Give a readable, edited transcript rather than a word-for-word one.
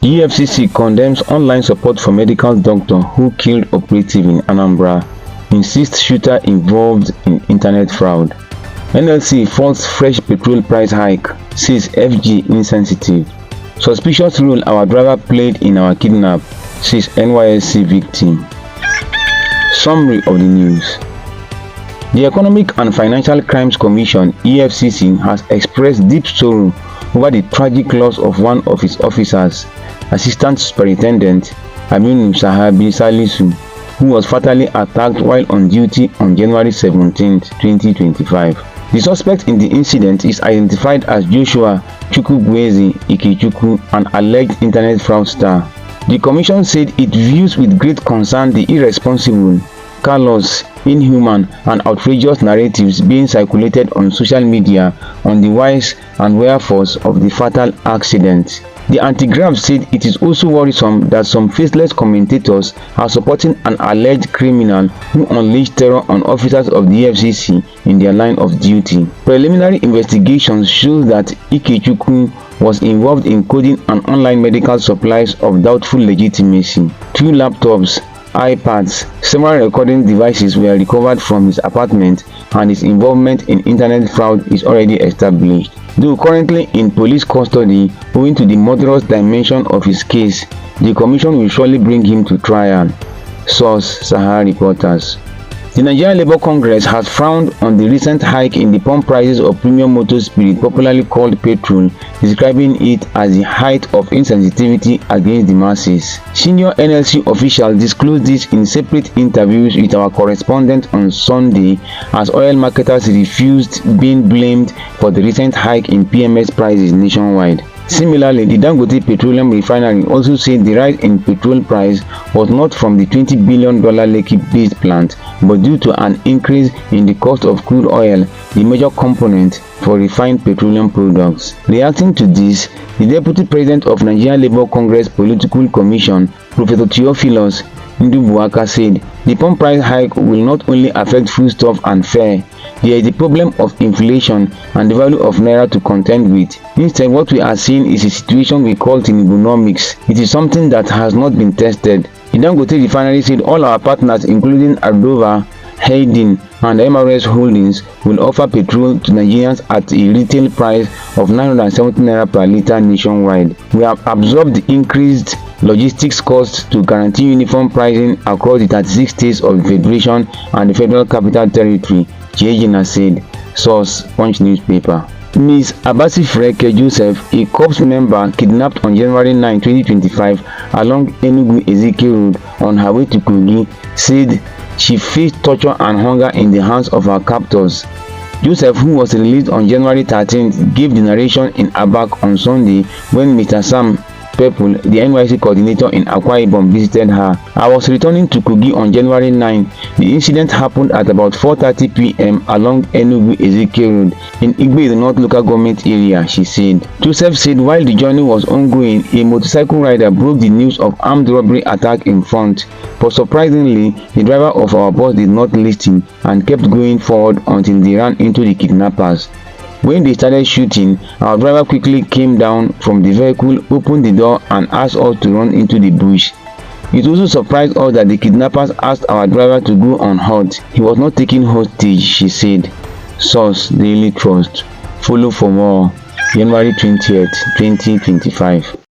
The EFCC condemns online support for medical doctor who killed operative in Anambra, insists shooter involved in internet fraud. NYSC faults fresh petrol price hike, says FG insensitive. Suspicious role our driver played in our kidnap, says NYSC victim. Summary of the news. The Economic and Financial Crimes Commission (EFCC) has expressed deep sorrow over the tragic loss of one of its officers, Assistant Superintendent Aminu Sahabi Salisu, who was fatally attacked while on duty on January 17, 2025. The suspect in the incident is identified as Joshua Chukwueze Ikechukwu, an alleged internet fraudster. The commission said it views with great concern the irresponsible, callous, inhuman and outrageous narratives being circulated on social media on the whys and wherefores of the fatal accident. The anti-graft said it is also worrisome that some faceless commentators are supporting an alleged criminal who unleashed terror on officers of the EFCC in their line of duty. Preliminary investigations show that Ikechukwu was involved in coding an online medical supplies of doubtful legitimacy. 2 laptops, iPads, several recording devices were recovered from his apartment, and his involvement in internet fraud is already established. Though currently in police custody owing to the murderous dimension of his case, the commission will surely bring him to trial. Source: Sahara reporters. The Nigerian Labour Congress has frowned on the recent hike in the pump prices of premium motor spirit, popularly called petrol, describing it as the height of insensitivity against the masses. Senior NLC officials disclosed this in separate interviews with our correspondent on Sunday, as oil marketers refused being blamed for the recent hike in PMS prices nationwide. Similarly, the Dangote Petroleum Refinery also said the rise in petrol price was not from the $20 billion Lekki-based plant, but due to an increase in the cost of crude oil, the major component for refined petroleum products. Reacting to this, the Deputy President of Nigerian Labour Congress Political Commission, Professor Theophilus Ndubuaka, said the pump price hike will not only affect foodstuff and fare. There is the problem of inflation and the value of naira to contend with. Instead, what we are seeing is a situation we call Tinubunomics. It is something that has not been tested. The Dangote refinery said all our partners, including Ardova, Hayden and MRS Holdings, will offer petrol to Nigerians at a retail price of 970 naira per litre nationwide. We have absorbed the increased logistics costs to guarantee uniform pricing across the 36 states of the Federation and the Federal Capital Territory, Jejina said. Source: Punch newspaper. Ms. Abasi Freke Joseph, a corps member kidnapped on January 9, 2025 along Enugu-Ezike Road on her way to Kogi, said she faced torture and hunger in the hands of her captors. Joseph, who was released on January 13th, gave the narration in Abak on Sunday when Mr. Sam Pepple, the NYSC coordinator in Akwa Ibom, visited her. I was returning to Kogi on January 9. The incident happened at about 4:30 p.m. along Enugu-Ezike Road in Igbe North local government area, she said. Joseph said while the journey was ongoing, a motorcycle rider broke the news of armed robbery attack in front, but surprisingly, the driver of our bus did not listen and kept going forward until they ran into the kidnappers. When they started shooting, our driver quickly came down from the vehicle, opened the door and asked us to run into the bush. It also surprised us that the kidnappers asked our driver to go unhurt. He was not taken hostage, she said. Source: Daily Trust. Follow for more. January 20th, 2025.